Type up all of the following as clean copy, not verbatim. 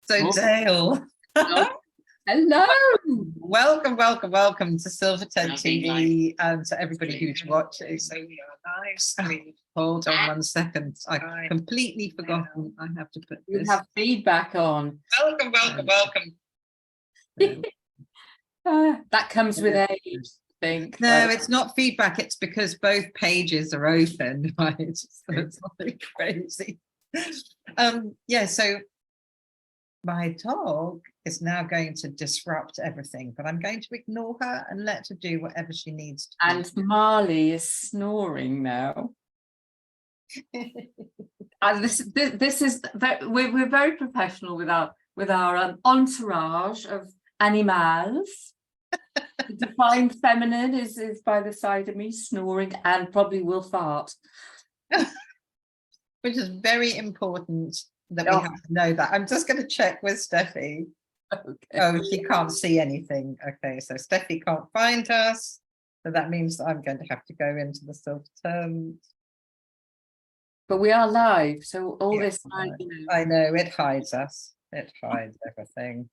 So Dale, hello. welcome to Silverton TV and to everybody who's watching. So we are live. Hold on 1 second. I completely forgotten. I have to put You this. have feedback on. Welcome. That comes with age, I think. No, it's not feedback. It's because both pages are open, right? So it's like crazy. Yeah, so my dog is now going to disrupt everything, but I'm going to ignore her and let her do whatever she needs to do. And Marley is snoring now. This is we're very professional with our entourage of animals. The defined feminine is by the side of me, snoring, and probably will fart. Which is very important that we have to know that. I'm just going to check with Steffi. Okay. Oh, she can't see anything. Okay, so Steffi can't find us. So that means that I'm going to have to go into the Silverton. But we are live, so all Yes, this, I know, it hides us. It hides everything.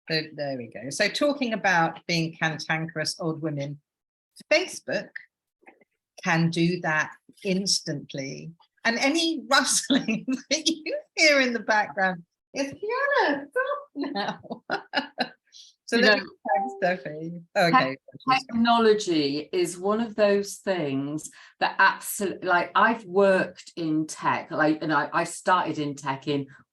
So there we go. So talking about being cantankerous old women, Facebook can do that instantly. And any rustling that you hear in the background is Fiona, stop now. So let me tag Steffi. Okay. Technology is one of those things that absolutely, like, I've worked in tech, and I started in tech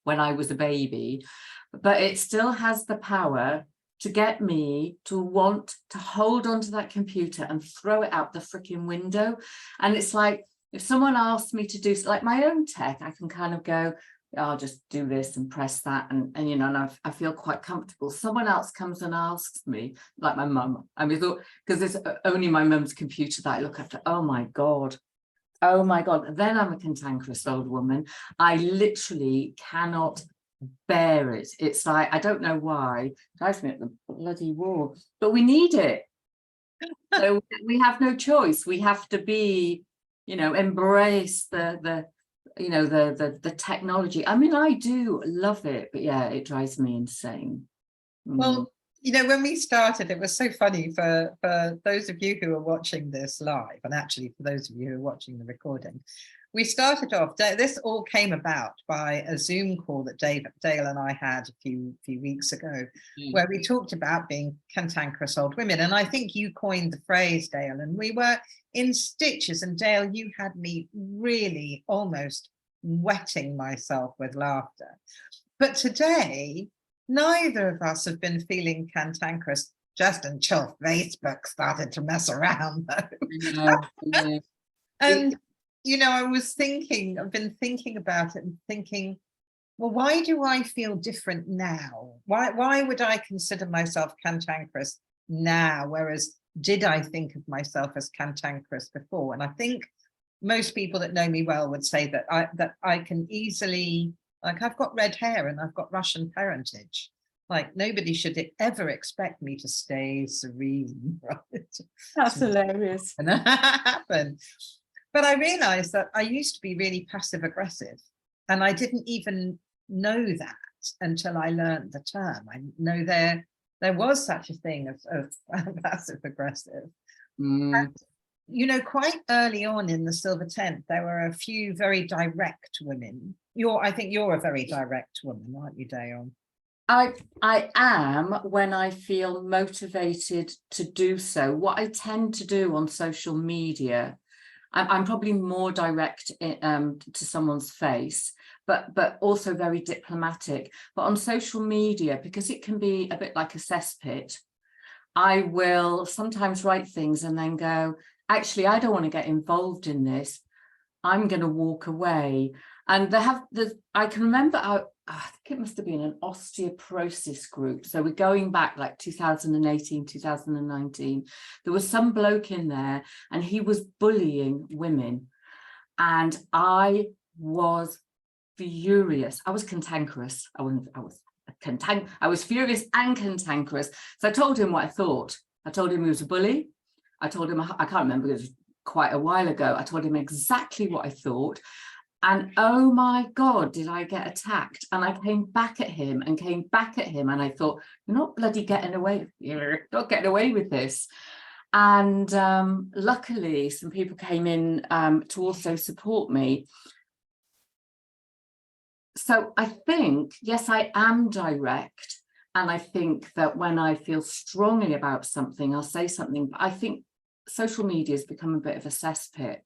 when I was a baby, but it still has the power to get me to want to hold onto that computer and throw it out the freaking window. And it's like, if someone asks me to do like my own tech, I can kind of go, I'll just do this and press that, and you know, and I feel quite comfortable. Someone else comes and asks me, like my mum. I mean, because it's only my mum's computer that I look after. Oh my god. Then I'm a cantankerous old woman. I literally cannot bear it. It's like, I don't know why. It drives me at the bloody wall. But we need it. So we have no choice. We have to be, you know, embrace the technology. I mean, I do love it, but yeah, it drives me insane. Well, you know, when we started, it was so funny for those of you who are watching this live, and actually for those of you who are watching the recording. We started off, this all came about by a Zoom call that Dale and I had a few weeks ago, where we talked about being cantankerous old women. And I think you coined the phrase, Dale, and we were in stitches. And Dale, you had me really almost wetting myself with laughter. But today, neither of us have been feeling cantankerous just until Facebook started to mess around, though. And you know, I've been thinking about it and thinking, well, why do I feel different now? Why would I consider myself cantankerous now? Whereas did I think of myself as cantankerous before? And I think most people that know me well would say that I can easily, like, I've got red hair and I've got Russian parentage. Like, nobody should ever expect me to stay serene, right? That's hilarious. And that happened. But I realized that I used to be really passive aggressive, and I didn't even know that until I learned the term. I know there was such a thing of passive aggressive. And, you know, quite early on in the Silverton, there were a few very direct women. I think you're a very direct woman, aren't you, Dale? I am, when I feel motivated to do so. What I tend to do on social media, I'm probably more direct to someone's face, but also very diplomatic. But on social media, because it can be a bit like a cesspit, I will sometimes write things and then go, actually, I don't want to get involved in this. I'm going to walk away. And I can remember, I think it must have been an osteoporosis group. So we're going back like 2018, 2019. There was some bloke in there and he was bullying women. And I was furious. I was cantankerous. I was furious and cantankerous. So I told him what I thought. I told him he was a bully. I told him, I can't remember, it was quite a while ago. I told him exactly what I thought. And oh my God, did I get attacked? And I came back at him and came back at him. And I thought, you're not bloody getting away. You're not getting away with this. And luckily, some people came in to also support me. So I think, yes, I am direct. And I think that when I feel strongly about something, I'll say something. But I think social media has become a bit of a cesspit.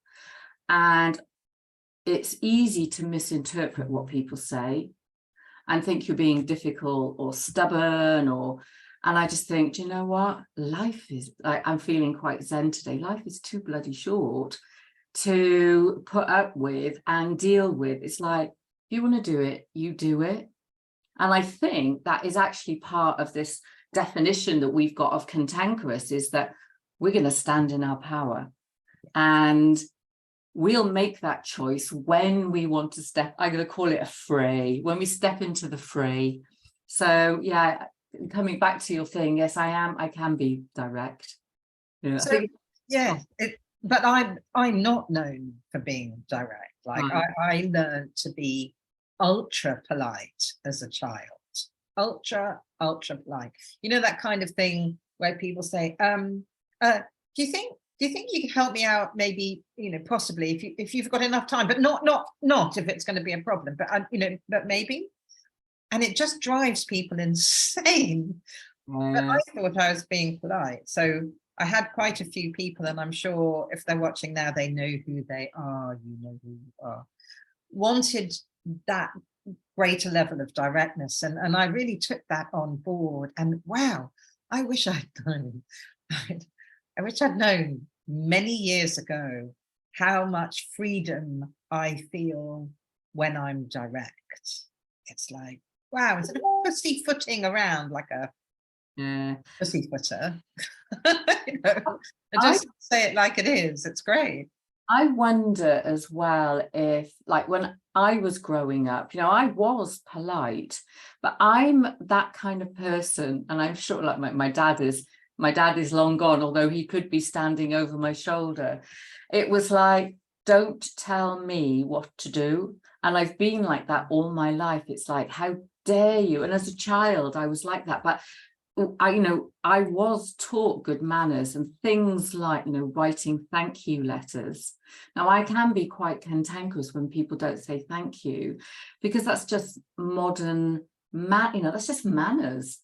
And it's easy to misinterpret what people say and think you're being difficult or stubborn, and I just think, do you know what? Life is, I'm feeling quite zen today. Life is too bloody short to put up with and deal with. It's like, if you want to do it, you do it. And I think that is actually part of this definition that we've got of cantankerous, is that we're going to stand in our power. And we'll make that choice when we want to step, I'm going to call it a fray, when we step into the fray. So yeah, coming back to your thing, yes, I can be direct. Yeah. So yeah, but I'm not known for being direct. Like I learned to be ultra polite as a child. Ultra polite. You know, that kind of thing where people say, do you think you could help me out, maybe, you know, possibly if you've got enough time, but not if it's going to be a problem, but you know, but maybe. And it just drives people insane. But I thought I was being polite. So I had quite a few people, and I'm sure if they're watching now, they know who they are, you know who you are, wanted that greater level of directness. And I really took that on board. And wow, I wish I'd known. I wish I'd known many years ago how much freedom I feel when I'm direct. It's like, wow, instead of pussyfooting around like a pussyfooter, you know, just say it like it is. It's great. I wonder as well if, like, when I was growing up, you know, I was polite, but I'm that kind of person, and I'm sure, like, my dad is long gone, although he could be standing over my shoulder. It was like, don't tell me what to do. And I've been like that all my life. It's like, how dare you? And as a child, I was like that. But I was taught good manners and things like, you know, writing thank you letters. Now, I can be quite cantankerous when people don't say thank you, because that's just modern, that's just manners.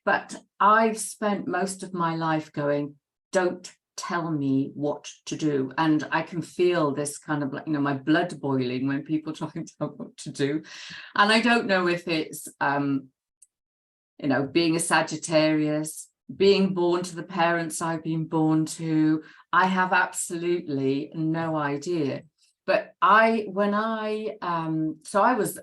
But I've spent most of my life going, don't tell me what to do. And I can feel this kind of, like, you know, my blood boiling when people try to tell me what to do. And I don't know if it's, you know, being a Sagittarius, being born to the parents I've been born to, I have absolutely no idea. But I was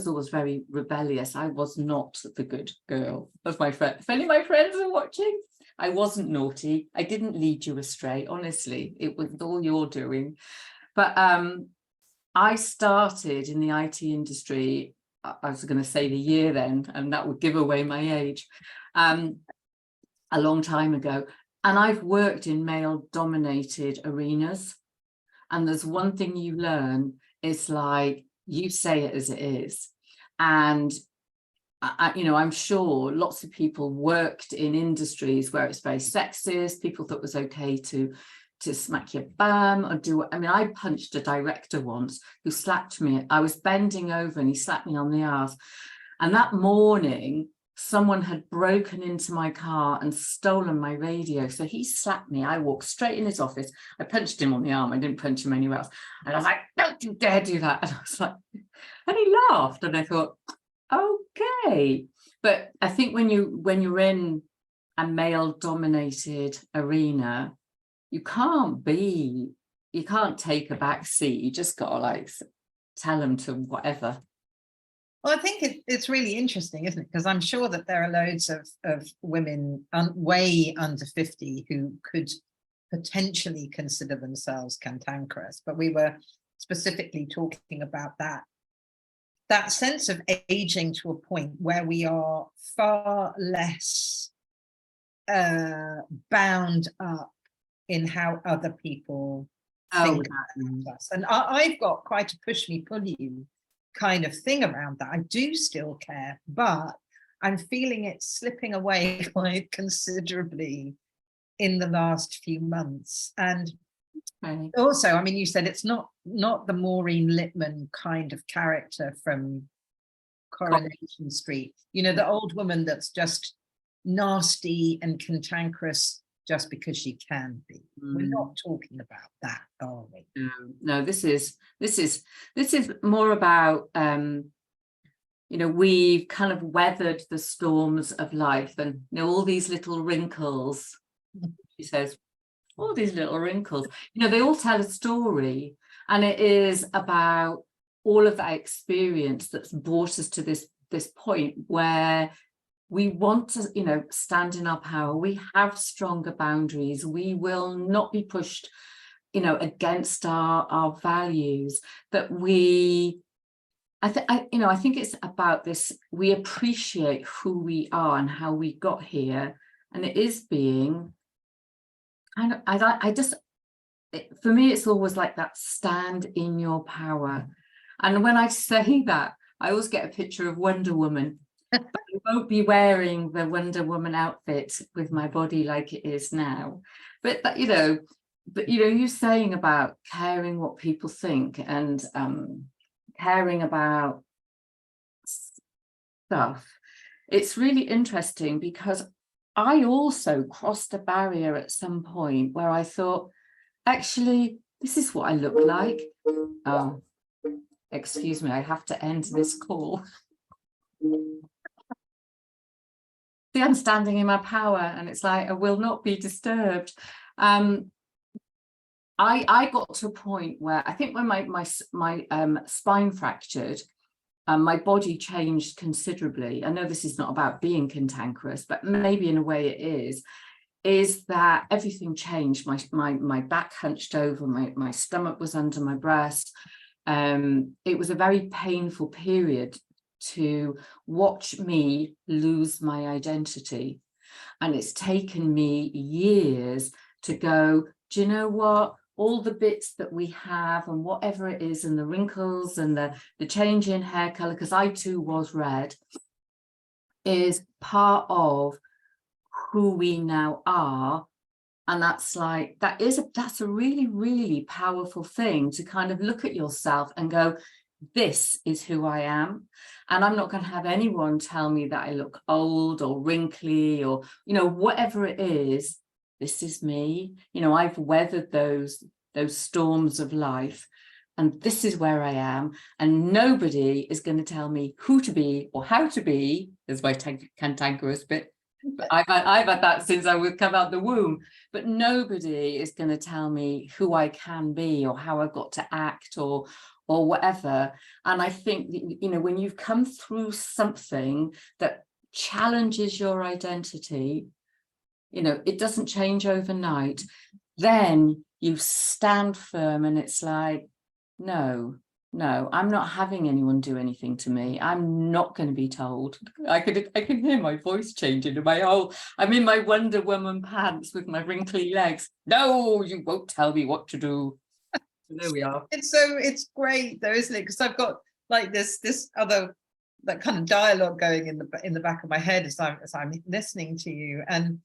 always very rebellious. I was not the good girl of my friend. If any of my friends are watching, I wasn't naughty. I didn't lead you astray. Honestly, it was all your doing. But I started in the IT industry. I was going to say the year then, and that would give away my age, a long time ago. And I've worked in male-dominated arenas. And there's one thing you learn, is like, you say it as it is. And I'm sure lots of people worked in industries where it's very sexist. People thought it was okay to smack your bum or do. I mean, I punched a director once who slapped me. I was bending over and he slapped me on the arse. And that morning, someone had broken into my car and stolen my radio. So he slapped me. I walked straight in his office. I punched him on the arm. I didn't punch him anywhere else. And I was like, don't you dare do that. And I was like, and he laughed. And I thought, okay. But I think when you're in a male-dominated arena, you can't take a back seat. You just got to, like, tell them to whatever. Well, I think it's really interesting, isn't it? Because I'm sure that there are loads of women way under 50 who could potentially consider themselves cantankerous, but we were specifically talking about that sense of aging to a point where we are far less bound up in how other people think mm. about us. And I've got quite a push me, pull you kind of thing around that. I do still care, but I'm feeling it slipping away quite considerably in the last few months. And Right. also, I mean, you said it's not the Maureen Lipman kind of character from Coronation Street, you know, the old woman that's just nasty and cantankerous just because she can be. We're not talking about that, are we? No, this is more about you know, we've kind of weathered the storms of life, and you know, all these little wrinkles, she says, all these little wrinkles, you know, they all tell a story, and it is about all of that experience that's brought us to this point where we want to, you know, stand in our power. We have stronger boundaries. We will not be pushed, you know, against our values. That I think it's about this. We appreciate who we are and how we got here, and it is being kind of. For me, it's always like that. Stand in your power, and when I say that, I always get a picture of Wonder Woman. But I won't be wearing the Wonder Woman outfit with my body like it is now. But that, you know, you saying about caring what people think and caring about stuff. It's really interesting because I also crossed a barrier at some point where I thought, actually, this is what I look like. Oh, excuse me, I have to end this call. I'm standing in my power, and it's like I will not be disturbed. I got to a point where I think when my spine fractured, my body changed considerably. I know this is not about being cantankerous, but maybe in a way it is that everything changed. My back hunched over, my stomach was under my breast. It was a very painful period to watch me lose my identity. And it's taken me years to go, do you know what? All the bits that we have and whatever it is, and the wrinkles and the change in hair color, because I too was red, is part of who we now are. And that's a really, really powerful thing to kind of look at yourself and go, this is who I am. And I'm not going to have anyone tell me that I look old or wrinkly or, you know, whatever it is. This is me. You know, I've weathered those storms of life, and this is where I am. And nobody is going to tell me who to be or how to be. There's my cantankerous bit. But I've had that since I would come out the womb. But nobody is going to tell me who I can be or how I've got to act or whatever. And I think that, you know, when you've come through something that challenges your identity, you know, it doesn't change overnight, then you stand firm, and it's like, no, I'm not having anyone do anything to me. I'm not going to be told. I can hear my voice changing and I'm in my Wonder Woman pants with my wrinkly legs. No, you won't tell me what to do. There we are. It's great though, isn't it? Because I've got like this other that kind of dialogue going in the back of my head as I'm listening to you and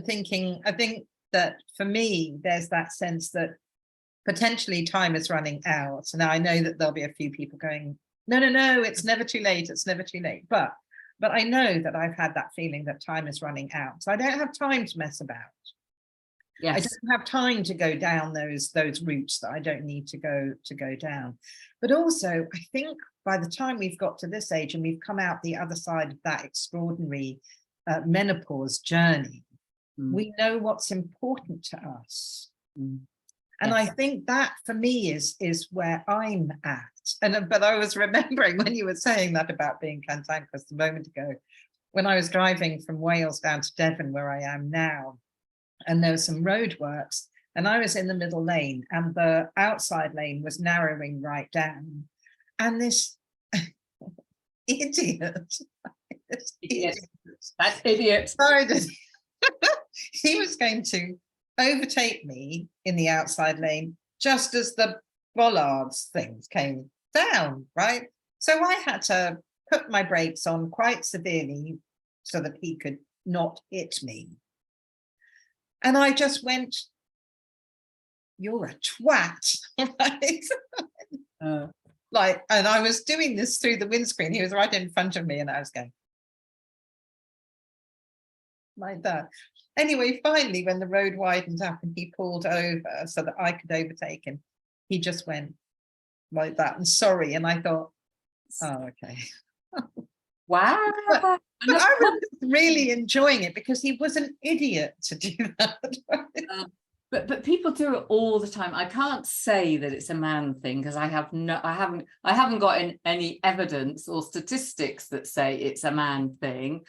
thinking. I think that for me, there's that sense that potentially time is running out. Now I know that there'll be a few people going, no, it's never too late. It's never too late. But I know that I've had that feeling that time is running out. So I don't have time to mess about. Yes. I don't have time to go down those routes that I don't need to go down. But also, I think by the time we've got to this age and we've come out the other side of that extraordinary menopause journey, we know what's important to us. And yes. I think that for me is where I'm at. But I was remembering when you were saying that about being cantankerous a moment ago, when I was driving from Wales down to Devon, where I am now, and there were some roadworks, and I was in the middle lane, and the outside lane was narrowing right down. And this idiot, that idiot, he was going to overtake me in the outside lane just as the bollards things came down, right? So I had to put my brakes on quite severely so that he could not hit me. And I just went, "You're a twat," right? Like, and I was doing this through the windscreen. He was right in front of me, and I was going like that. Anyway, finally, when the road widened up and he pulled over so that I could overtake him, he just went like that and sorry. And I thought, oh, okay. Wow. But I was really enjoying it because he was an idiot to do that. But people do it all the time. I can't say that it's a man thing because I haven't got any evidence or statistics that say it's a man thing,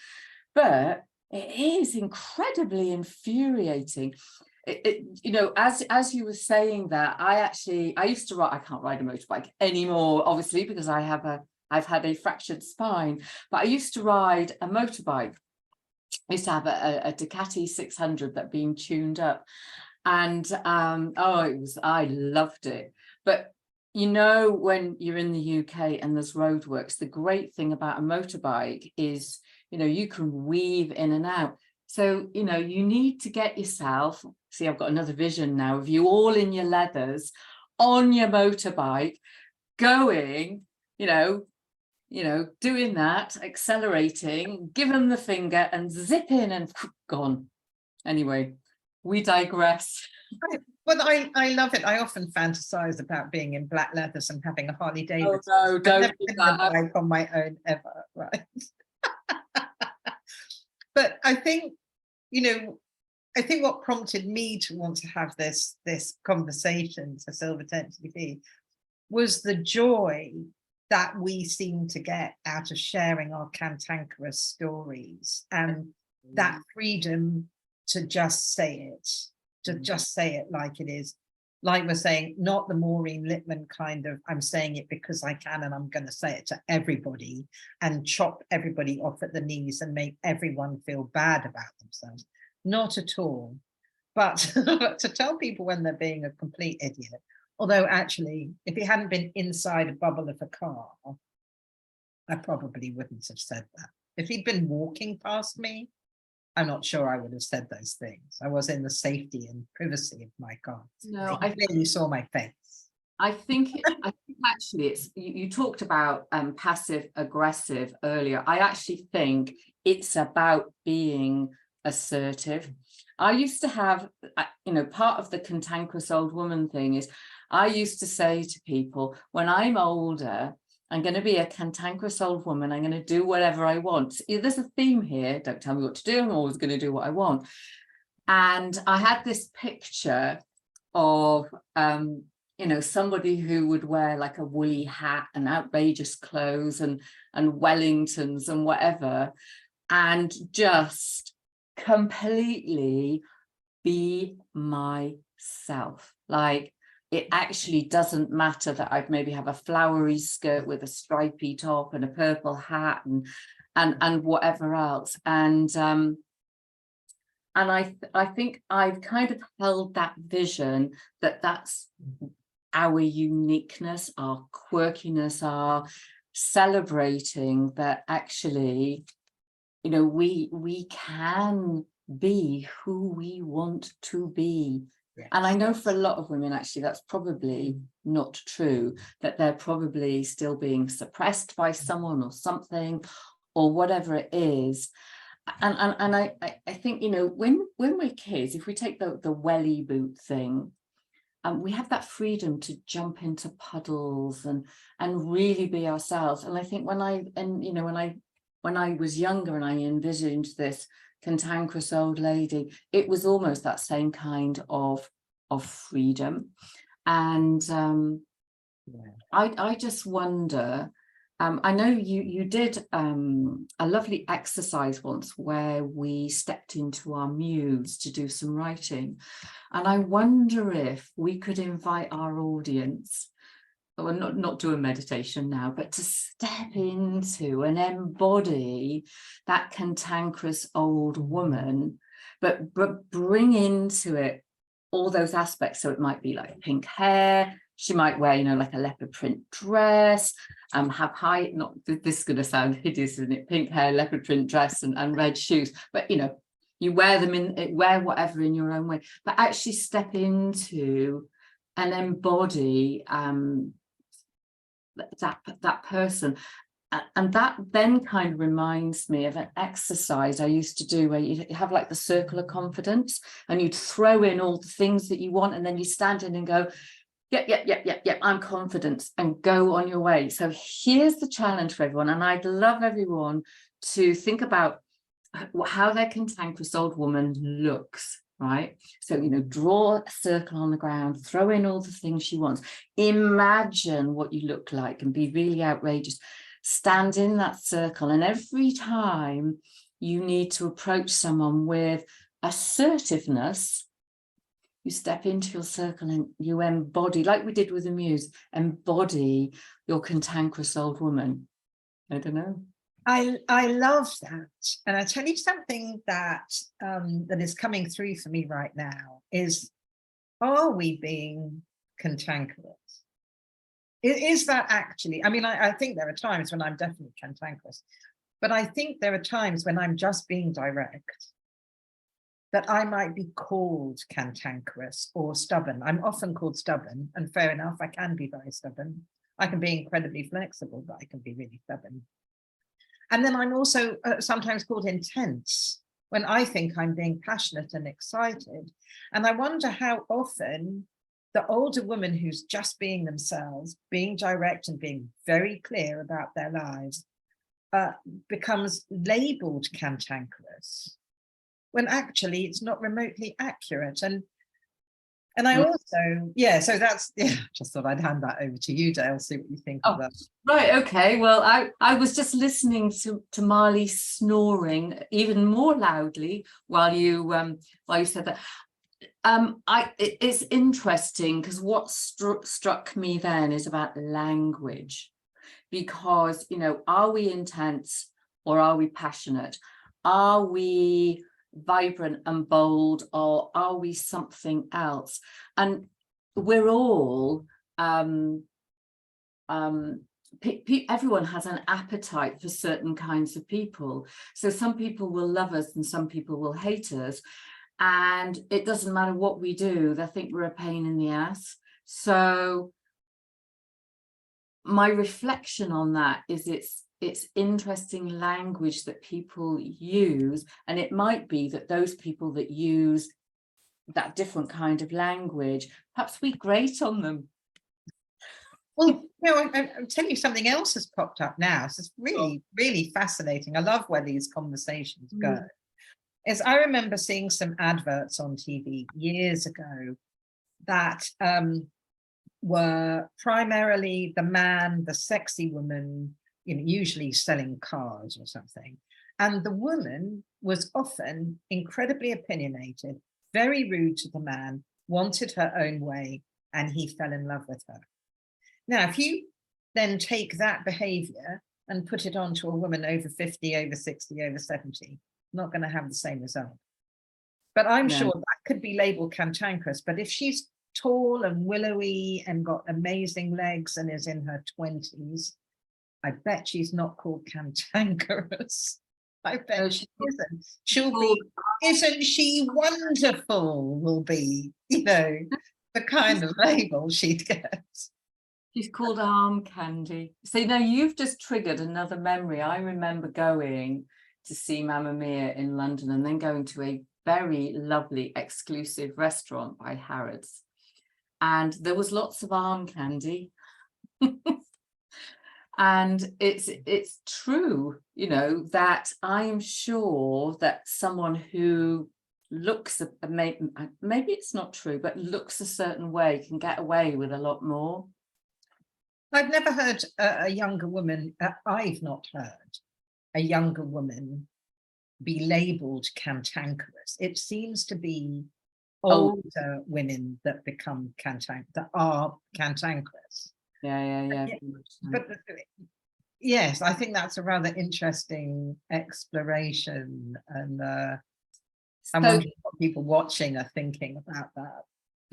but it is incredibly infuriating. You know, as you were saying that, I used to ride. I can't ride a motorbike anymore, obviously, because I've had a fractured spine. But I used to ride a motorbike. I used to have a Ducati 600 that been tuned up. And I loved it. But you know, when you're in the UK and there's roadworks, the great thing about a motorbike is, you know, you can weave in and out. So, you know, you need to get yourself, see, I've got another vision now of you all in your leathers on your motorbike, going, you know, doing that, accelerating, give them the finger and zip in and gone. Anyway. We digress. But I love it. I often fantasize about being in black leathers and having a Harley Davidson. Oh no, don't do that. I've never been on my own ever, right? But I think, you know, I think what prompted me to want to have this conversation to Silvertent TV was the joy that we seem to get out of sharing our cantankerous stories and that freedom to just say it, like it is. Like we're saying, not the Maureen Lipman kind of, I'm saying it because I can and I'm going to say it to everybody and chop everybody off at the knees and make everyone feel bad about themselves. Not at all. But to tell people when they're being a complete idiot, although actually, if it hadn't been inside a bubble of a car, I probably wouldn't have said that. If he'd been walking past me, I'm not sure I would have said those things. I was in the safety and privacy of my car. No, I clearly saw my face. I think actually it's you talked about passive aggressive earlier. I actually think it's about being assertive. I used to have, you know, part of the cantankerous old woman thing is I used to say to people, when I'm older, I'm going to be a cantankerous old woman. I'm going to do whatever I want. There's a theme here. Don't tell me what to do. I'm always going to do what I want. And I had this picture of, you know, somebody who would wear like a woolly hat and outrageous clothes and Wellingtons and whatever, and just completely be myself. Like, it actually doesn't matter that I'd maybe have a flowery skirt with a stripy top and a purple hat and whatever else. And I think I've kind of held that vision that that's our uniqueness, our quirkiness, our celebrating that actually, you know, we can be who we want to be. Yes. And I know for a lot of women, actually, that's probably not true, that they're probably still being suppressed by someone or something or whatever it is. And I think, you know, when we're kids, if we take the welly boot thing, we have that freedom to jump into puddles and really be ourselves. And I think when I was younger and I envisioned this cantankerous old lady, it was almost that same kind of freedom. And I just wonder, I know you did a lovely exercise once where we stepped into our muse to do some writing, and I wonder if we could invite our audience, well, not do a meditation now, but to step into and embody that cantankerous old woman, but bring into it all those aspects. So it might be like pink hair. She might wear, like a leopard print dress, have high, not this is going to sound hideous, isn't it? Pink hair, leopard print dress and red shoes. But, you wear them wear whatever in your own way, but actually step into and embody that person. And that then kind of reminds me of an exercise I used to do where you have like the circle of confidence, and you'd throw in all the things that you want, and then you stand in and go, yep, I'm confident, and go on your way. So here's the challenge for everyone, and I'd love everyone to think about how their cantankerous old woman looks, right? So, draw a circle on the ground, throw in all the things she wants, imagine what you look like and be really outrageous. Stand in that circle, and every time you need to approach someone with assertiveness, you step into your circle and you embody, like we did with the muse, embody your cantankerous old woman. I don't know. I love that. And I tell you something that that is coming through for me right now is, are we being cantankerous? Is that actually, I think there are times when I'm definitely cantankerous, but I think there are times when I'm just being direct, that I might be called cantankerous or stubborn. I'm often called stubborn, and fair enough, I can be very stubborn. I can be incredibly flexible, but I can be really stubborn. And then I'm also sometimes called intense when I think I'm being passionate and excited. And I wonder how often the older woman who's just being themselves, being direct and being very clear about their lives, becomes labeled cantankerous, when actually it's not remotely accurate. And I also, so that's, just thought I'd hand that over to you, Dale, see what you think of that. Right, okay. Well, I was just listening to Marley snoring even more loudly while you said that. It's interesting because what struck me then is about language, because, are we intense or are we passionate? Are we vibrant and bold, or are we something else? And we're all everyone has an appetite for certain kinds of people. So some people will love us and some people will hate us, and it doesn't matter what we do, they think we're a pain in the ass. So my reflection on that is it's interesting language that people use, and it might be that those people that use that different kind of language, perhaps we grate on them. Well, I'll tell you something else has popped up now. So it's really, really fascinating. I love where these conversations go. Is I remember seeing some adverts on TV years ago that were primarily the man, the sexy woman, usually selling cars or something. And the woman was often incredibly opinionated, very rude to the man, wanted her own way, and he fell in love with her. Now, if you then take that behavior and put it onto a woman over 50, over 60, over 70, not going to have the same result. But I'm sure that could be labeled cantankerous. But if she's tall and willowy and got amazing legs and is in her 20s, I bet she's not called cantankerous. I bet she isn't. She'll be, isn't she wonderful, will be, the kind of label she'd get. She's called arm candy. So now you've just triggered another memory. I remember going to see Mamma Mia in London and then going to a very lovely exclusive restaurant by Harrods. And there was lots of arm candy. And it's true, that I'm sure that someone who looks, maybe it's not true, but looks a certain way can get away with a lot more. I've never heard a younger woman, I've not heard a younger woman be labeled cantankerous. It seems to be older women that become that are cantankerous. Yeah. But yes, I think that's a rather interesting exploration, and I'm wondering what people watching are thinking about that.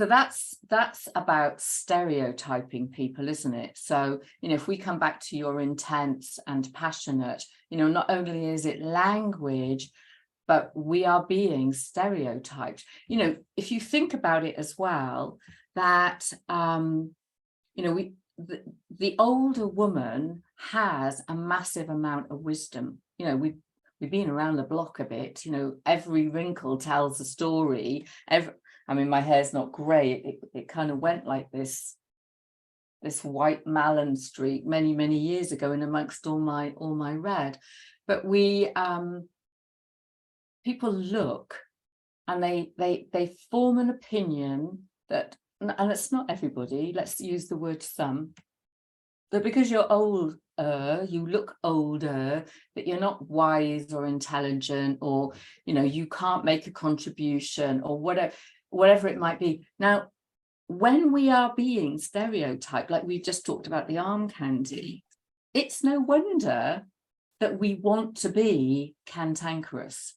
So that's about stereotyping people, isn't it? So, if we come back to your intense and passionate, not only is it language, but we are being stereotyped. If you think about it as well, that the older woman has a massive amount of wisdom. We've been around the block a bit. Every wrinkle tells a story. My hair's not grey. It kind of went like this white Malin streak many years ago, in amongst all my red. But people look and they form an opinion that, and it's not everybody, let's use the word some, that because you're older, you look older, that you're not wise or intelligent, or you can't make a contribution, or whatever it might be. Now, when we are being stereotyped, like we've just talked about the arm candy, it's no wonder that we want to be cantankerous,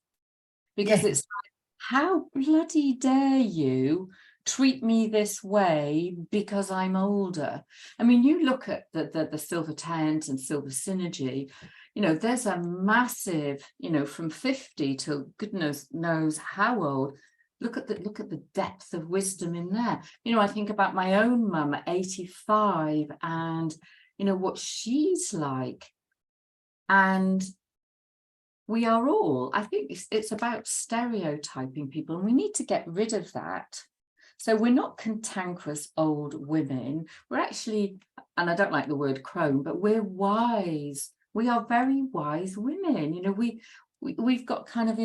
because it's like, how bloody dare you treat me this way because I'm older? You look at the silver tent and silver synergy, there's a massive, from 50 to goodness knows how old. Look at the depth of wisdom in there. I think about my own mum at 85, and what she's like. And we are all, I think it's about stereotyping people, and we need to get rid of that. So we're not cantankerous old women. We're actually, and I don't like the word crone, but we're wise. We are very wise women. We've got kind of,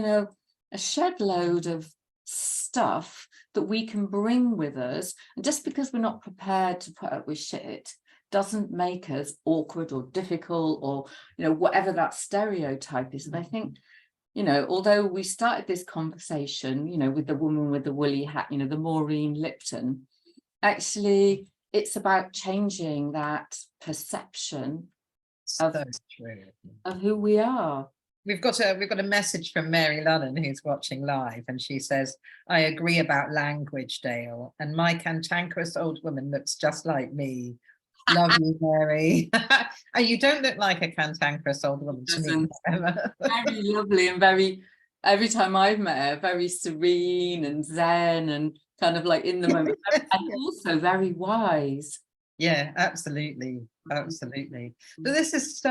a shed load of stuff that we can bring with us. And just because we're not prepared to put up with shit doesn't make us awkward or difficult, or, whatever that stereotype is. And I think, although we started this conversation, with the woman with the woolly hat, the Maureen Lipton, actually, it's about changing that perception of who we are. We've got a message from Mary Lunnan, who's watching live, and she says, "I agree about language, Dale, and my cantankerous old woman looks just like me." Love you, Mary. And you don't look like a cantankerous old woman to me. Very lovely, and every time I've met her, very serene and zen and kind of like in the moment, and also very wise. Yeah, absolutely. But this is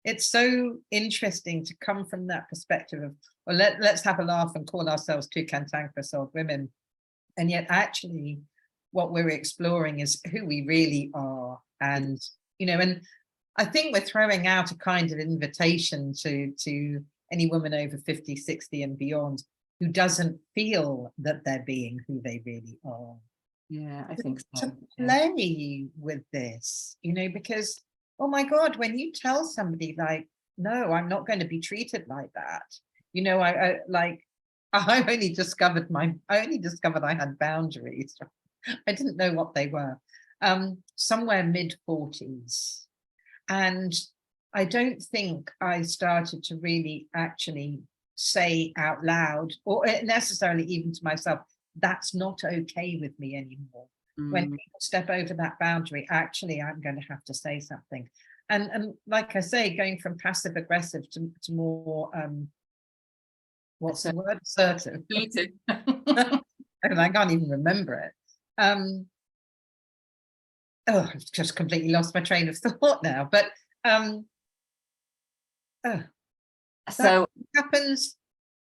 it's so interesting to come from that perspective of, well, let's have a laugh and call ourselves two cantankerous old women. And yet actually what we're exploring is who we really are. And, and I think we're throwing out a kind of invitation to any woman over 50, 60 and beyond who doesn't feel that they're being who they really are. Yeah, I think so. To play with this, because, oh my God, when you tell somebody like, no, I'm not going to be treated like that. I only discovered I had boundaries. I didn't know what they were. Somewhere mid-40s. And I don't think I started to really actually say out loud, or necessarily even to myself, that's not okay with me anymore. When people step over that boundary, actually, I'm going to have to say something. And like I say, going from passive aggressive to more, what's the word? Assertive. And I can't even remember it. I've just completely lost my train of thought now. But so happens,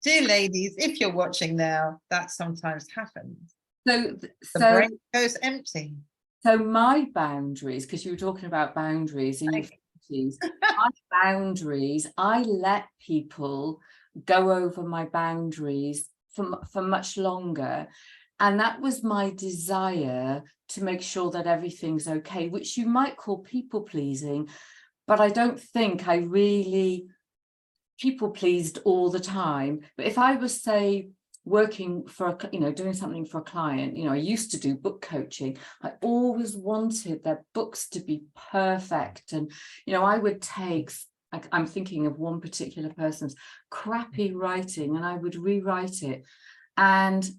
dear ladies, if you're watching now, that sometimes happens. So the brain goes empty. So my boundaries, because you were talking about boundaries in your 50s, my boundaries, I let people go over my boundaries for much longer. And that was my desire to make sure that everything's okay, which you might call people pleasing, but I don't think I really people pleased all the time. But if I was, say, working for doing something for a client, I used to do book coaching. I always wanted their books to be perfect, and I would take, I'm thinking of one particular person's crappy writing, and I would rewrite it. And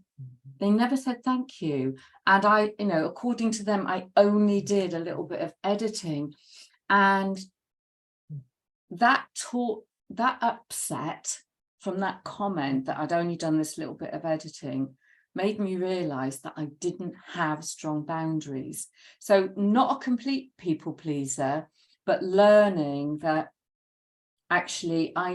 They never said thank you. And I, according to them, I only did a little bit of editing. And that upset from that comment that I'd only done this little bit of editing made me realize that I didn't have strong boundaries. So not a complete people pleaser, but learning that actually I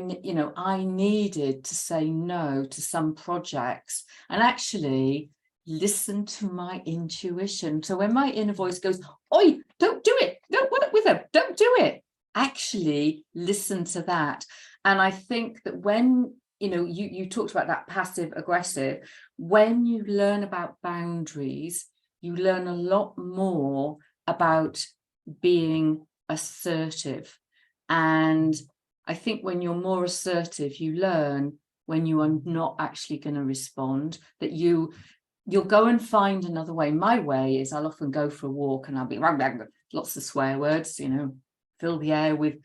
needed to say no to some projects and actually listen to my intuition. So when my inner voice goes, oi, don't do it, don't work with them, don't do it, actually listen to that. And I think that when you talked about that passive aggressive, when you learn about boundaries, you learn a lot more about being assertive. And I think when you're more assertive, you learn when you are not actually going to respond, that you'll go and find another way. My way is I'll often go for a walk and I'll be lots of swear words, fill the air with,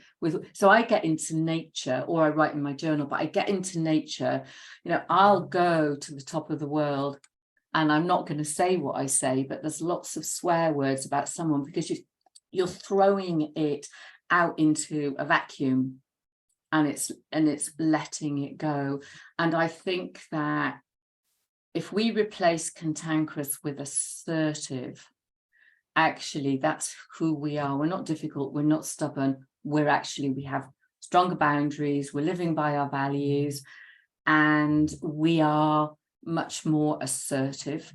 so I get into nature, or I write in my journal, but I get into nature, I'll go to the top of the world and I'm not going to say what I say, but there's lots of swear words about someone because you're throwing it out into a vacuum and it's letting it go. And I think that if we replace cantankerous with assertive, actually that's who we are. We're not difficult, we're not stubborn, we have stronger boundaries, we're living by our values, and we are much more assertive.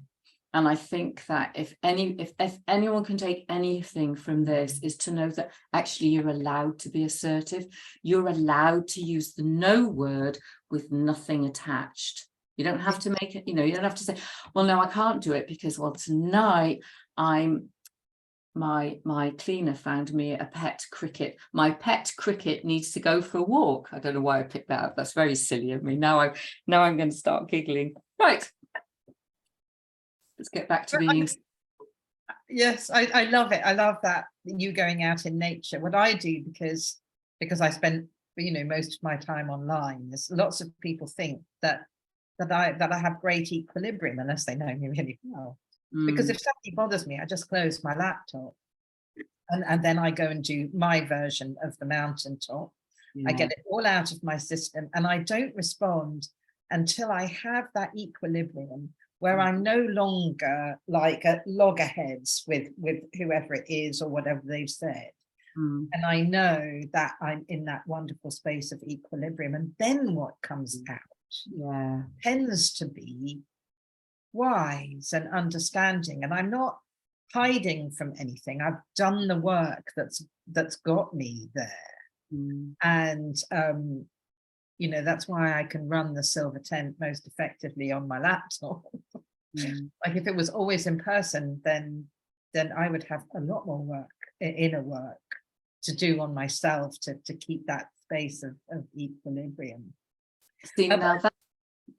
And I think that if anyone can take anything from this, is to know that actually you're allowed to be assertive. You're allowed to use the no word with nothing attached. You don't have to make it, you don't have to say, well, no, I can't do it because, well, tonight my cleaner found me a pet cricket. My pet cricket needs to go for a walk. I don't know why I picked that up. That's very silly of me. Now I'm going to start giggling. Right. Let's get back to being. Yes, I love it. I love that, you going out in nature. What I do, because I spent most of my time online, there's lots of people think that I have great equilibrium unless they know me really well. Because if something bothers me, I just close my laptop and then I go and do my version of the mountaintop. I get it all out of my system and I don't respond until I have that equilibrium where I'm no longer like at loggerheads with whoever it is or whatever they've said. And I know that I'm in that wonderful space of equilibrium. And then what comes out tends to be wise and understanding. And I'm not hiding from anything. I've done the work that's got me there. And that's why I can run the silver tent most effectively on my laptop. Like if it was always in person, then I would have a lot more inner work to do on myself to keep that space of equilibrium. See, now that,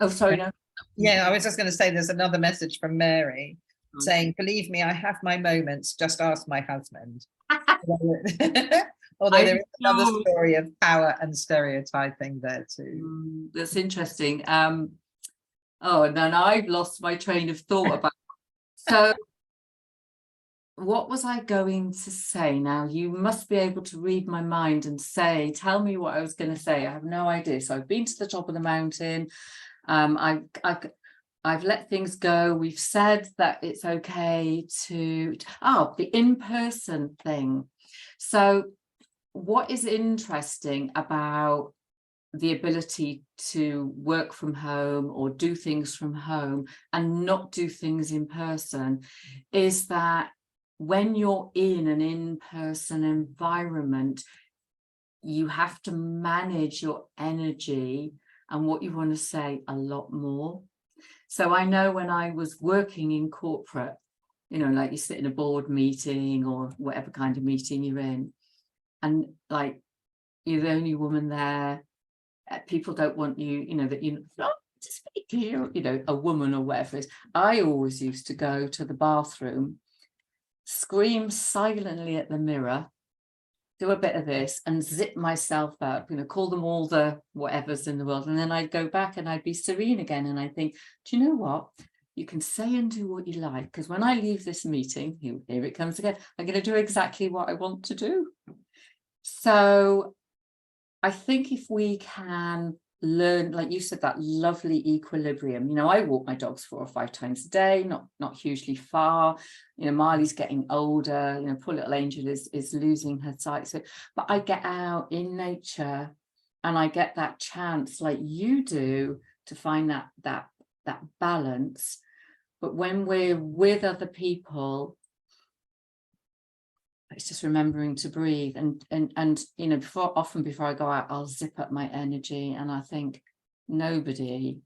oh, sorry, no. Yeah, I was just going to say there's another message from Mary saying, believe me, I have my moments, just ask my husband. Although there is another story of power and stereotyping there too. That's interesting. Oh, and then I've lost my train of thought about so what was I going to say now? You must be able to read my mind and tell me what I was going to say. I have no idea. So I've been to the top of the mountain. I've let things go. We've said that it's okay to the in-person thing. So what is interesting about the ability to work from home or do things from home and not do things in person is that when you're in an in-person environment, you have to manage your energy and what you want to say a lot more. So I know when I was working in corporate, like you sit in a board meeting or whatever kind of meeting you're in, and like you're the only woman there, people don't want you, that you're not to speak to, a woman or whatever it is. I always used to go to the bathroom, scream silently at the mirror, do a bit of this and zip myself up, call them all the whatevers in the world. And then I'd go back and I'd be serene again. And I think, do you know what? you can say and do what you like, because when I leave this meeting, here it comes again, I'm going to do exactly what I want to do. So I think if we can learn, like you said, that lovely equilibrium. You know, I walk my dogs 4 or 5 times a day, not hugely far. You know, Marley's getting older, you know, poor little Angel is losing her sight. So, but I get out in nature and I get that chance, like you do, to find that balance. But when we're with other people, it's just remembering to breathe, and you know, often before I go out, I'll zip up my energy, and I think nobody.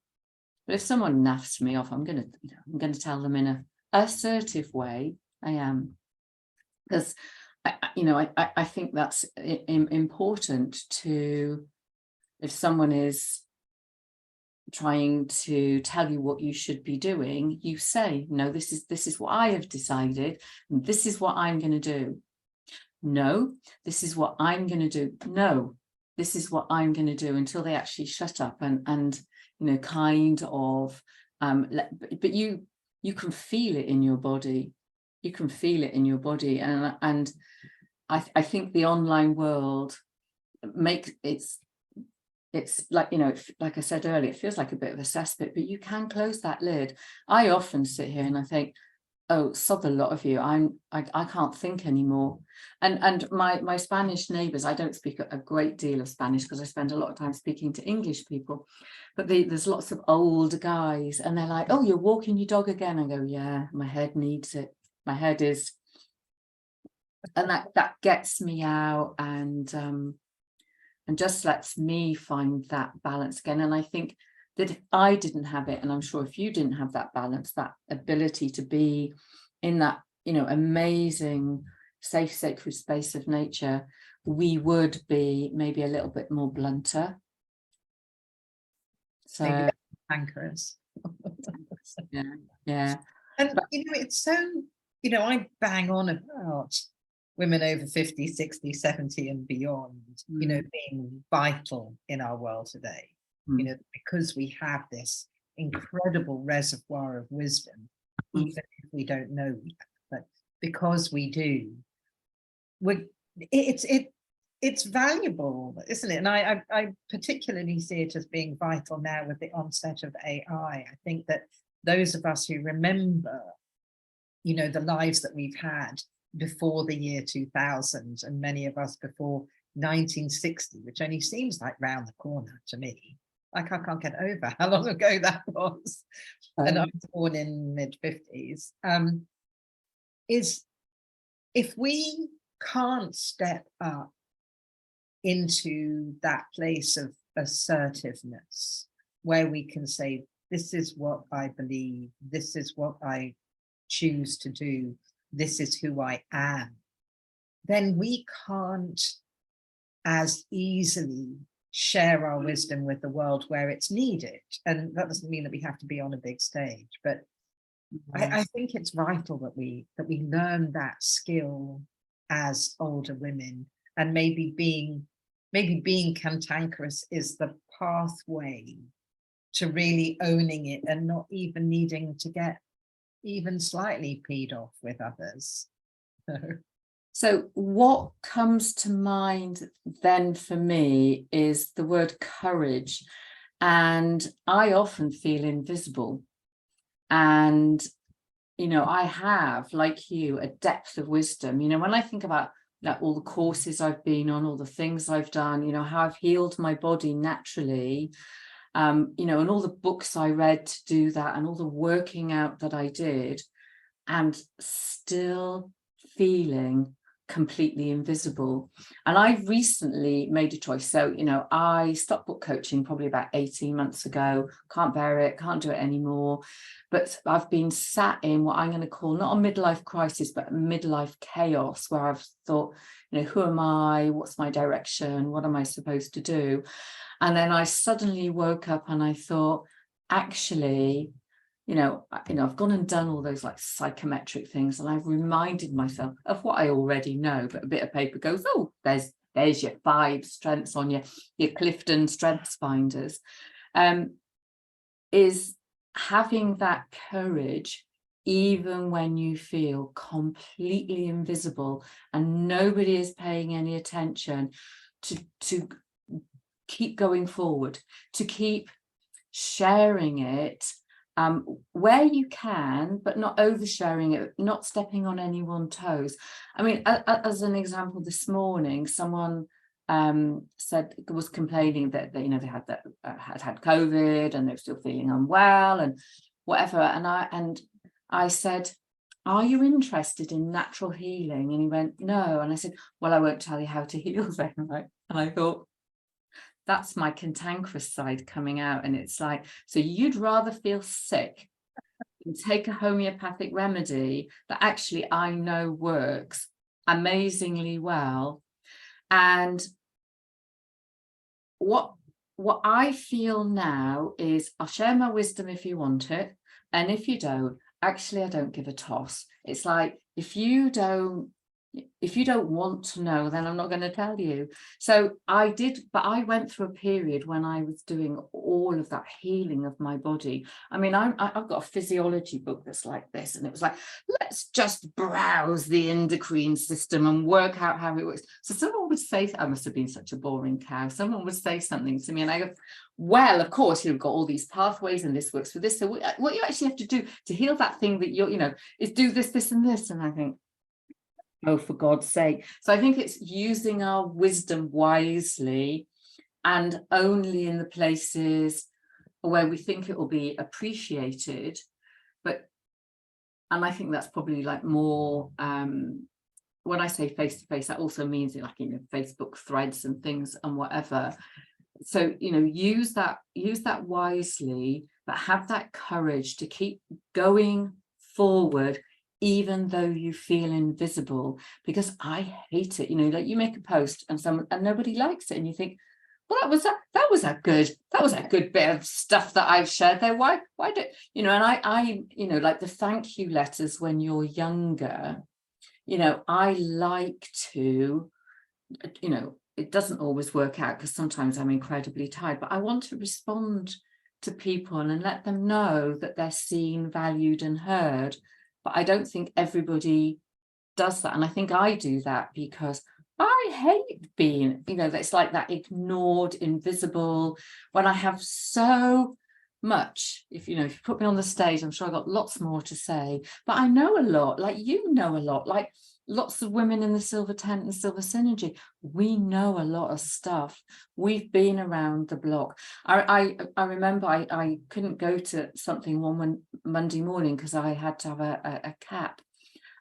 But if someone naffs me off, I'm gonna tell them in a assertive way. I am, because I think that's important to, if someone is trying to tell you what you should be doing, you say, no, this is what I have decided, and this is what I'm going to do. No, this is what I'm going to do. No, this is what I'm going to do, until they actually shut up and you know, kind of but you can feel it in your body. You can feel it in your body, and I think the online world makes it's like, you know, like I said earlier, it feels like a bit of a cesspit, but you can close that lid. I often sit here and I think, oh, sod a lot of you, I can't think anymore. And my Spanish neighbours, I don't speak a great deal of Spanish because I spend a lot of time speaking to English people, but there's lots of old guys, and they're like, oh, you're walking your dog again? I go, yeah, my head needs it. My head is, and that gets me out, and just lets me find that balance again. And I think that if I didn't have it, and I'm sure if you didn't have that balance, that ability to be in that, you know, amazing, safe, sacred space of nature, we would be maybe a little bit more blunter. So Maybe Cantankerous. yeah. And you know, it's so, you know, I bang on about women over 50, 60, 70 and beyond, you know, being vital in our world today, you know, because we have this incredible reservoir of wisdom, even if we don't know yet, but because we do, it's valuable, isn't it? And I particularly see it as being vital now with the onset of AI. I think that those of us who remember, you know, the lives that we've had before the year 2000, and many of us before 1960, which only seems like round the corner to me. Like, I can't get over how long ago that was. And I was born in mid-50s. Is if we can't step up into that place of assertiveness, where we can say, this is what I believe, this is what I choose to do, this is who I am, then we can't as easily share our wisdom with the world where it's needed. And that doesn't mean that we have to be on a big stage, but I think it's vital that we learn that skill as older women, and maybe being cantankerous is the pathway to really owning it, and not even needing to get even slightly peed off with others. So what comes to mind then for me is the word courage. And I often feel invisible. And, you know, I have, like you, a depth of wisdom. You know, when I think about like all the courses I've been on, all the things I've done, you know, how I've healed my body naturally, you know, and all the books I read to do that, and all the working out that I did, and still feeling completely invisible. And I recently made a choice. So, you know, I stopped book coaching probably about 18 months ago. Can't bear it, can't do it anymore. But I've been sat in what I'm going to call not a midlife crisis, but a midlife chaos, where I've thought, you know, who am I? What's my direction? What am I supposed to do? And then I suddenly woke up and I thought, actually, you know, I've gone and done all those like psychometric things, and I've reminded myself of what I already know. But a bit of paper goes, oh, there's your 5 strengths on your Clifton Strengths Finders. Is having that courage, even when you feel completely invisible and nobody is paying any attention, to keep going forward, to keep sharing it where you can, but not oversharing it, not stepping on anyone's toes. I mean, as an example, this morning, someone was complaining that you know, they had COVID and they're still feeling unwell and whatever. And I said, "Are you interested in natural healing?" And he went, "No." And I said, "Well, I won't tell you how to heal then," right? And I thought, that's my cantankerous side coming out. And it's like, so you'd rather feel sick and take a homeopathic remedy that actually I know works amazingly well. And what I feel now is, I'll share my wisdom if you want it, and if you don't, actually I don't give a toss. It's like, if you don't want to know, then I'm not going to tell you. So I went through a period when I was doing all of that healing of my body. I mean, I've got a physiology book that's like this, and it was like, let's just browse the endocrine system and work out how it works. So someone would say, I must have been such a boring cow, someone would say something to me and I go, well, of course, you've got all these pathways and this works for this. So what you actually have to do to heal that thing that you're, you know, is do this, this and this. And I think, oh, for God's sake. So I think it's using our wisdom wisely, and only in the places where we think it will be appreciated. And I think that's probably like more, when I say face-to-face, that also means like, you know, Facebook threads and things and whatever. So, you know, use that wisely, but have that courage to keep going forward, even though you feel invisible. Because I hate it, you know, like you make a post and nobody likes it, and you think, well, that was a good bit of stuff that I've shared there. Why do you know? And I you know, like the thank you letters when you're younger, you know, I like to, you know, it doesn't always work out because sometimes I'm incredibly tired, but I want to respond to people and let them know that they're seen, valued and heard. But I don't think everybody does that. And I think I do that because I hate being, you know, that's like that ignored, invisible, when I have so much. If you put me on the stage, I'm sure I've got lots more to say, but I know a lot, like you know a lot, like lots of women in the silver tent and silver synergy, we know a lot of stuff. We've been around the block. I remember I couldn't go to something one Monday morning because I had to have a cap,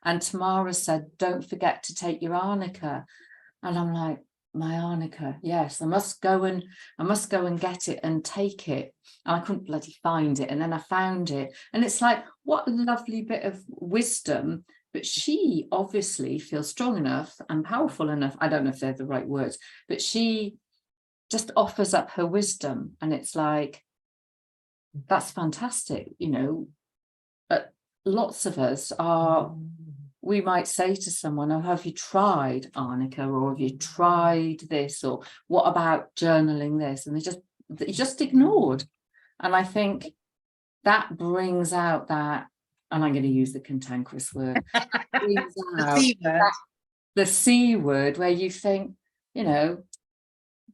and Tamara said, don't forget to take your arnica. And I'm like, my arnica, yes, I must go and get it and take it. And I couldn't bloody find it, and then I found it, and it's like, what a lovely bit of wisdom. But she obviously feels strong enough and powerful enough, I don't know if they're the right words, but she just offers up her wisdom, and it's like, that's fantastic, you know. But lots of us are, we might say to someone, oh, have you tried arnica, or have you tried this, or what about journaling this? And they're just ignored. And I think that brings out that, and I'm going to use the cantankerous word, the C word, where you think, you know,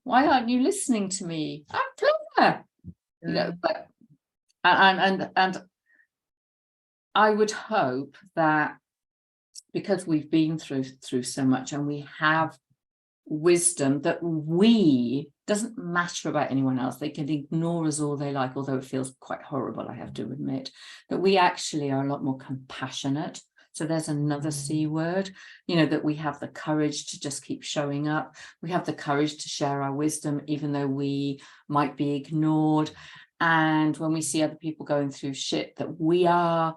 why aren't you listening to me? I'm clever, you know. But and I would hope that, because we've been through so much and we have wisdom, that doesn't matter about anyone else, they can ignore us all they like, although it feels quite horrible, I have to admit, that we actually are a lot more compassionate. So there's another C word, you know, that we have the courage to just keep showing up. We have the courage to share our wisdom, even though we might be ignored. And when we see other people going through shit, that we are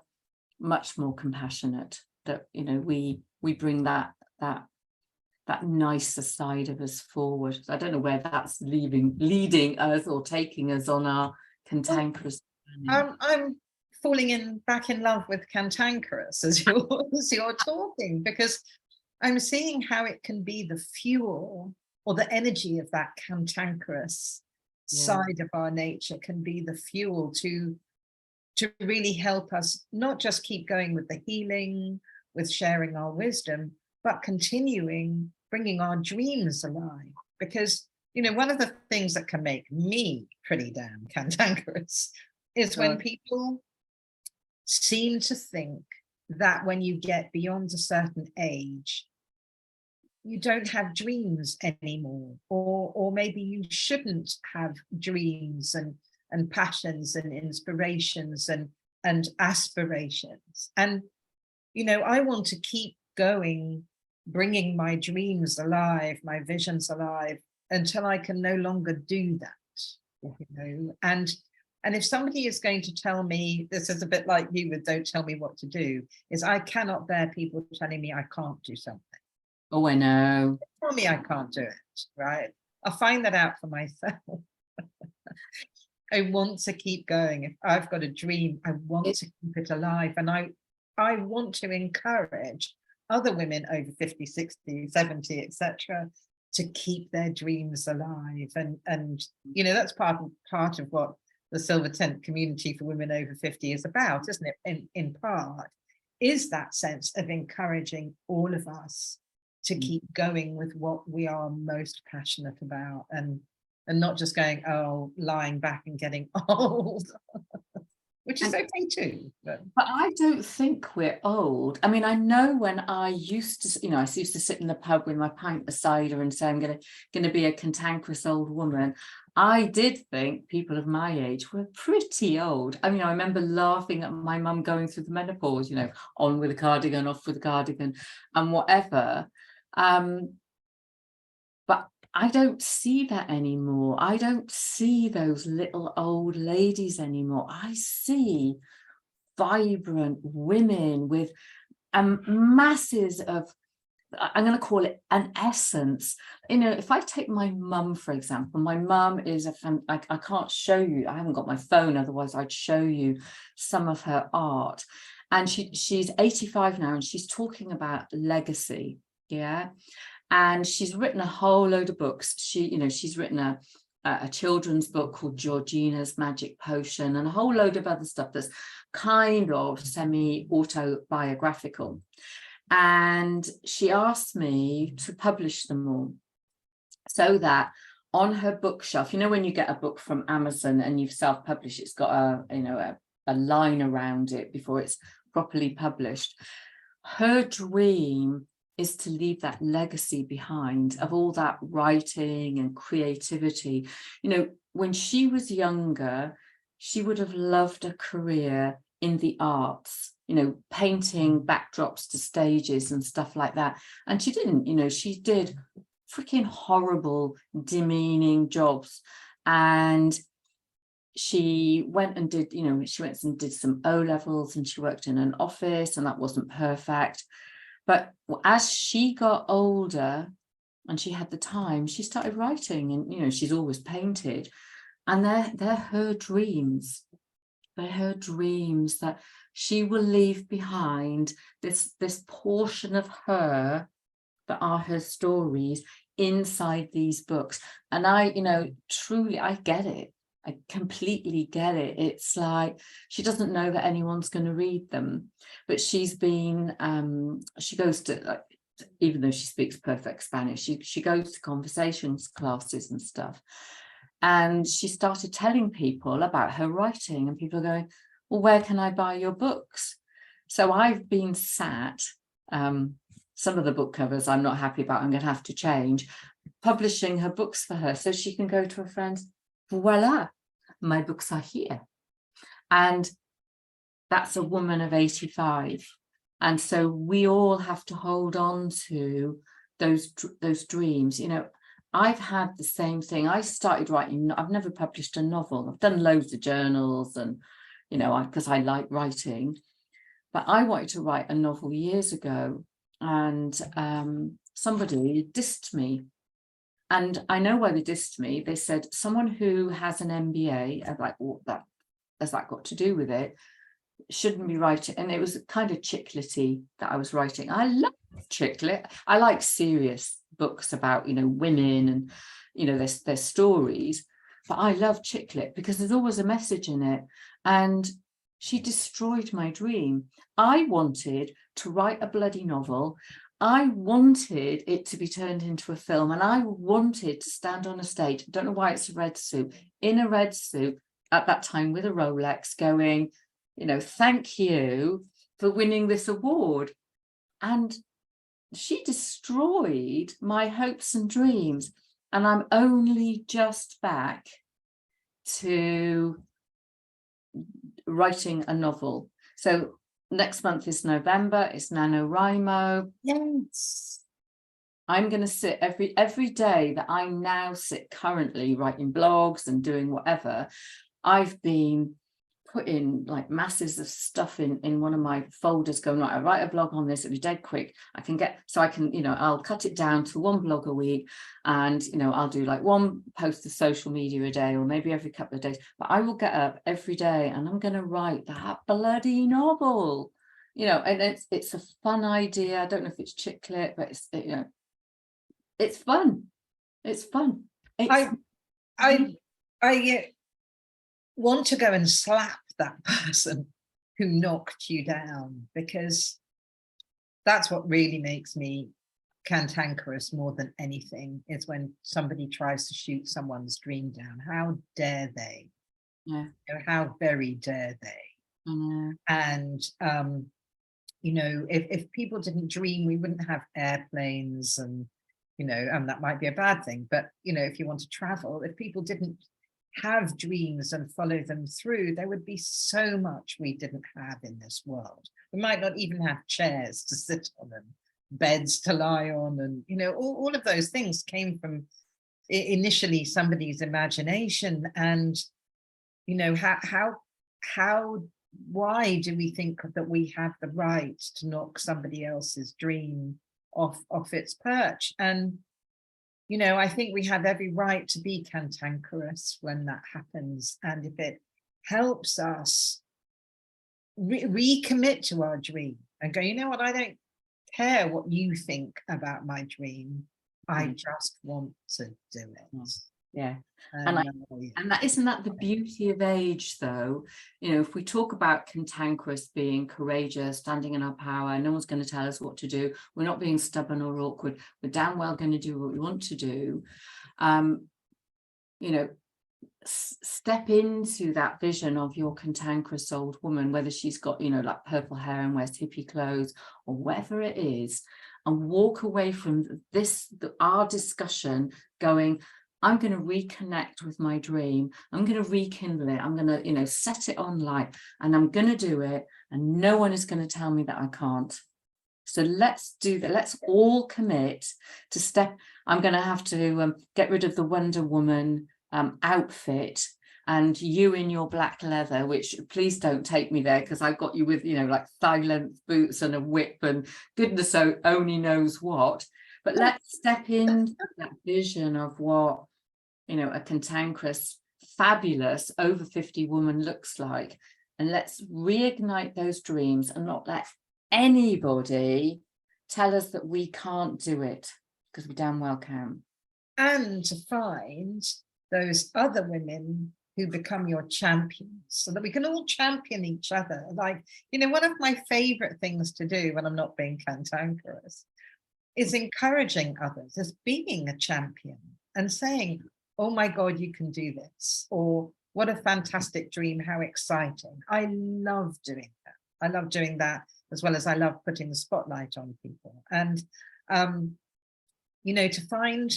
much more compassionate, that, you know, we bring that nicer side of us forward. So I don't know where that's leading us or taking us on our cantankerous journey. I'm falling back in love with Cantankerous as you're talking, because I'm seeing how it can be the fuel, or the energy of that cantankerous side of our nature can be the fuel to to really help us not just keep going with the healing, with sharing our wisdom, but continuing bringing our dreams alive. Because, you know, one of the things that can make me pretty damn cantankerous is when people seem to think that when you get beyond a certain age, you don't have dreams anymore, or maybe you shouldn't have dreams and passions and inspirations and aspirations. And, you know, I want to keep going, bringing my dreams alive, my visions alive, until I can no longer do that, you know. And if somebody is going to tell me, this is a bit like you with don't tell me what to do, is I cannot bear people telling me I can't do something. Oh, I know. Tell me I can't do it, right? I'll find that out for myself. I want to keep going. If I've got a dream, I want to keep it alive. And I want to encourage other women over 50, 60, 70, etc., to keep their dreams alive. And you know, that's part of what the Silver Tent community for women over 50 is about, isn't it? In part, is that sense of encouraging all of us to keep going with what we are most passionate about, and not just going, oh, lying back and getting old, which is okay too. But I don't think we're old. I mean, I know when I used to, you know, I used to sit in the pub with my pint of cider and say, I'm going to be a cantankerous old woman. I did think people of my age were pretty old. I mean, I remember laughing at my mum going through the menopause, you know, on with a cardigan, off with a cardigan and whatever. But I don't see that anymore. I don't see those little old ladies anymore. I see vibrant women with masses of, I'm going to call it an essence. You know, if I take my mum, for example, my mum is I can't show you, I haven't got my phone, otherwise I'd show you some of her art. And she's 85 now, and she's talking about legacy. Yeah. And she's written a whole load of books. She's written a children's book called Georgina's Magic Potion, and a whole load of other stuff that's kind of semi-autobiographical. And she asked me to publish them all so that on her bookshelf, you know, when you get a book from Amazon and you've self-published, it's got a line around it before it's properly published. Her dream is to leave that legacy behind of all that writing and creativity. You know, when she was younger, she would have loved a career in the arts, you know, painting backdrops to stages and stuff like that. And she didn't, you know, she did freaking horrible, demeaning jobs. And she went and did, you know, she went and did some O-levels, and she worked in an office, and that wasn't perfect. But as she got older and she had the time, she started writing, and, you know, she's always painted. And they're her dreams. They're her dreams that she will leave behind, this portion of her that are her stories inside these books. And I, you know, truly, I get it. I completely get it. It's like she doesn't know that anyone's going to read them, but she's been she goes to, like, even though she speaks perfect Spanish, she goes to conversations classes and stuff, and she started telling people about her writing, and people are going, well, where can I buy your books? So I've been sat, some of the book covers I'm not happy about, I'm going to have to change, publishing her books for her so she can go to her friends. Voila, my books are here. And that's a woman of 85. And so we all have to hold on to those dreams. You know, I've had the same thing. I started writing, I've never published a novel. I've done loads of journals, and, you know, because I like writing, but I wanted to write a novel years ago, and somebody dissed me. And I know why they dissed me. They said, someone who has an MBA, I'm like, what has that got to do with it? Shouldn't be writing. And it was kind of chick litty that I was writing. I love chick lit. I like serious books about, you know, women and, you know, their stories. But I love chick lit because there's always a message in it. And She destroyed my dream. I wanted to write a bloody novel. I wanted it to be turned into a film, and I wanted to stand on a stage. I don't know why it's a red suit, in a red suit at that time with a Rolex, going, you know, thank you for winning this award. And she destroyed my hopes and dreams. And I'm only just back to writing a novel. So next month is November, it's NaNoWriMo. Yes. I'm going to sit every day that I now sit currently writing blogs and doing whatever. I've been putting like masses of stuff in one of my folders, going, right, I write a blog on this, it'll be dead quick. I can get, so I can, you know, I'll cut it down to one blog a week, and, you know, I'll do like one post to social media a day, or maybe every couple of days, but I will get up every day and I'm going to write that bloody novel, you know. And it's a fun idea. I don't know if it's chick lit, but it's, you know, it's fun. It's fun. I want to go and slap that person who knocked you down, because that's what really makes me cantankerous more than anything, is when somebody tries to shoot someone's dream down. How dare they? Yeah. You know, how very dare they? And you know, if people didn't dream, we wouldn't have airplanes, and you know, and that might be a bad thing, but you know, if you want to travel, if people didn't have dreams and follow them through, there would be so much we didn't have in this world. We might not even have chairs to sit on and beds to lie on, and you know, all of those things came from initially somebody's imagination. And you know, why do we think that we have the right to knock somebody else's dream off its perch? And you know, I think we have every right to be cantankerous when that happens. And if it helps us recommit to our dream and go, you know what, I don't care what you think about my dream. I just want to do it. Yeah. And that, isn't that the beauty of age, though? You know, if we talk about cantankerous being courageous, standing in our power, no one's going to tell us what to do, we're not being stubborn or awkward, we're damn well going to do what we want to do. You know, step into that vision of your cantankerous old woman, whether she's got, you know, like purple hair and wears hippie clothes or whatever it is, and walk away from our discussion going, I'm going to reconnect with my dream. I'm going to rekindle it. I'm going to, you know, set it on light, and I'm going to do it. And no one is going to tell me that I can't. So let's do that. Let's all commit to step. I'm going to have to get rid of the Wonder Woman outfit, and you in your black leather, which please don't take me there, because I've got you with, you know, like thigh length boots and a whip and goodness only knows what. But let's step into that vision of what, you know, a cantankerous, fabulous, over 50 woman looks like. And let's reignite those dreams and not let anybody tell us that we can't do it, because we damn well can. And to find those other women who become your champions, so that we can all champion each other. Like, you know, one of my favorite things to do when I'm not being cantankerous is encouraging others, as being a champion and saying, oh my God, you can do this, or what a fantastic dream, how exciting. I love doing that. I love doing that, as well as I love putting the spotlight on people. And, you know, to find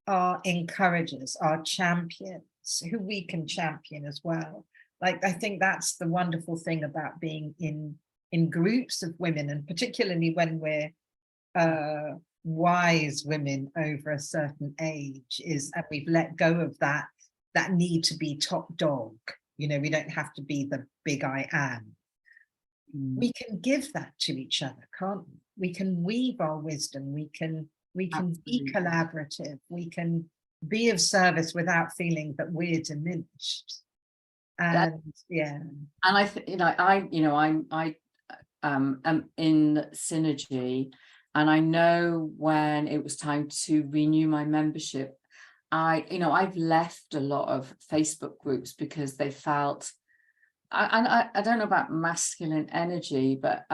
our encouragers, our champions, who we can champion as well. Like, I think that's the wonderful thing about being in groups of women, and particularly when we're wise women over a certain age, is that we've let go of that need to be top dog. You know, we don't have to be the big I am. We can give that to each other, can't we? We can weave our wisdom, we can be collaborative, we can be of service without feeling that we're diminished. And yeah, and I think, I am in Synergy, and I know when it was time to renew my membership, I've left a lot of Facebook groups because they felt I don't know about masculine energy, but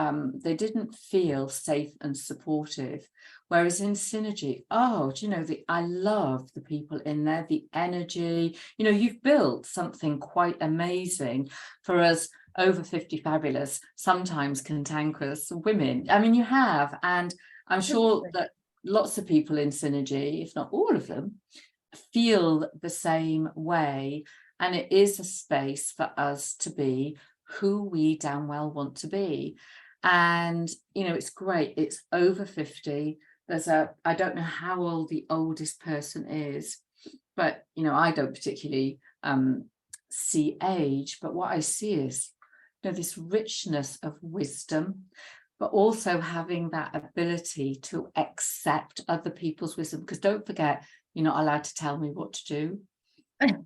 they didn't feel safe and supportive. Whereas in Synergy, oh, do you know, I love the people in there, the energy. You know, you've built something quite amazing for us over 50 fabulous, sometimes cantankerous women. I mean, you have, and I'm sure that lots of people in Synergy, if not all of them, feel the same way. And it is a space for us to be who we damn well want to be. And, you know, it's great. It's over 50. I don't know how old the oldest person is, but, you know, I don't particularly see age, but what I see is, you know, this richness of wisdom, but also having that ability to accept other people's wisdom. Because don't forget, you're not allowed to tell me what to do. I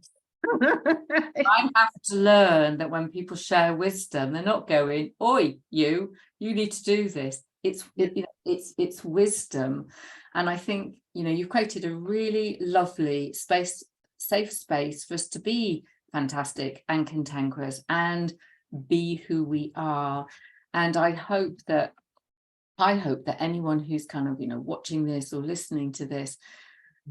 have to learn that when people share wisdom, they're not going, "Oi, you need to do this." It's wisdom, and I think, you know, you've created a really lovely space, safe space for us to be fantastic and cantankerous and be who we are. And I hope that anyone who's kind of, you know, watching this or listening to this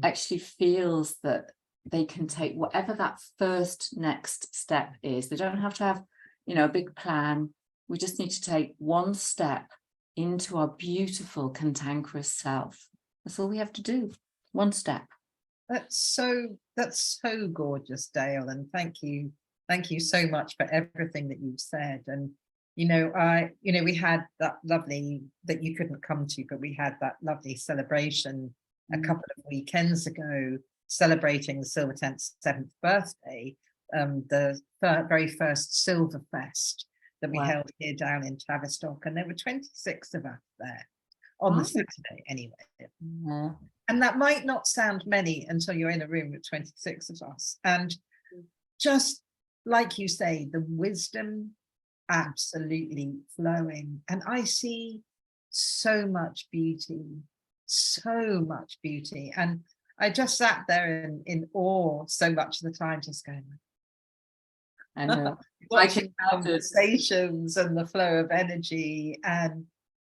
actually feels that they can take whatever that first next step is. They don't have to have, you know, a big plan. We just need to take one step into our beautiful cantankerous self. That's all we have to do. One step. That's so gorgeous, Dale, and thank you so much for everything that you've said. And you know, we had that lovely, that you couldn't come to, but we had that lovely celebration a couple of weekends ago, celebrating the Silver Tent's 7th birthday, the very first Silver Fest that we held here down in Tavistock, and there were 26 of us there on the Saturday anyway. Yeah. And that might not sound many until you're in a room with 26 of us. And just like you say, the wisdom absolutely flowing. And I see so much beauty. And I just sat there in awe so much of the time, just going, I know. watching conversations and the flow of energy. And,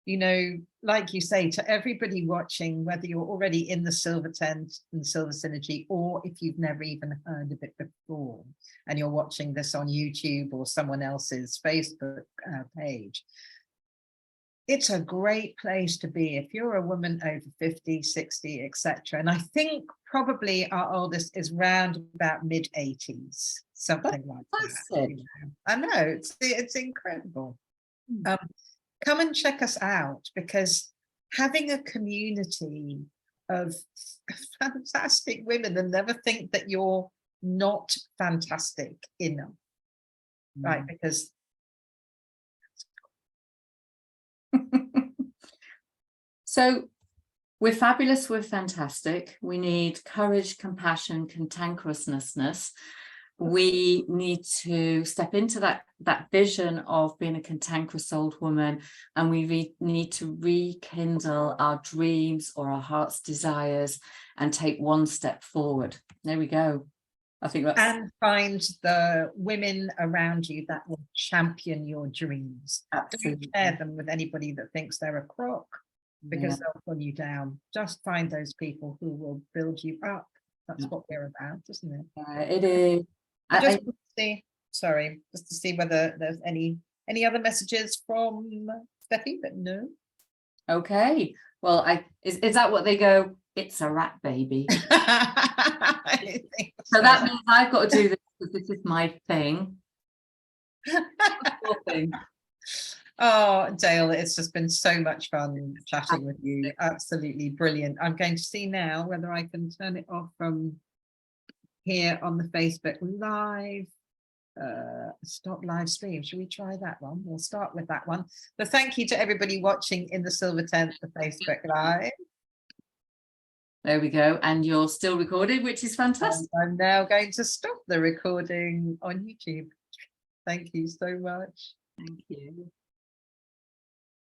you know, like you say, to everybody watching, whether you're already in the Silver Tent and Silver Synergy, or if you've never even heard of it before, and you're watching this on YouTube or someone else's Facebook page, it's a great place to be if you're a woman over 50, 60, etc. And I think probably our oldest is round about mid-80s, something like that. You know. I know, it's incredible. Come and check us out, because having a community of fantastic women, and never think that you're not fantastic enough, right? Because so we're fabulous, we're fantastic. We need courage, compassion, cantankerousness. We need to step into that vision of being a cantankerous old woman, and we need to rekindle our dreams or our heart's desires and take one step forward. There we go. I think that's... And find the women around you that will champion your dreams. Absolutely. Don't share them with anybody that thinks they're a crock, because they'll pull you down. Just find those people who will build you up. That's what we're about, isn't it? It is. Just to see whether there's any other messages from Steffi, but no. Okay. Well, is that what they go? It's a wrap, baby. So that means I've got to do this, because this is my thing. Oh, Dale, it's just been so much fun chatting with you. Absolutely brilliant. I'm going to see now whether I can turn it off from here on the Facebook Live. Stop live stream. Should we try that one? We'll start with that one. But thank you to everybody watching in the Silver Tent, the Facebook Live. There we go. And you're still recorded, which is fantastic. And I'm now going to stop the recording on YouTube. Thank you so much. Thank you.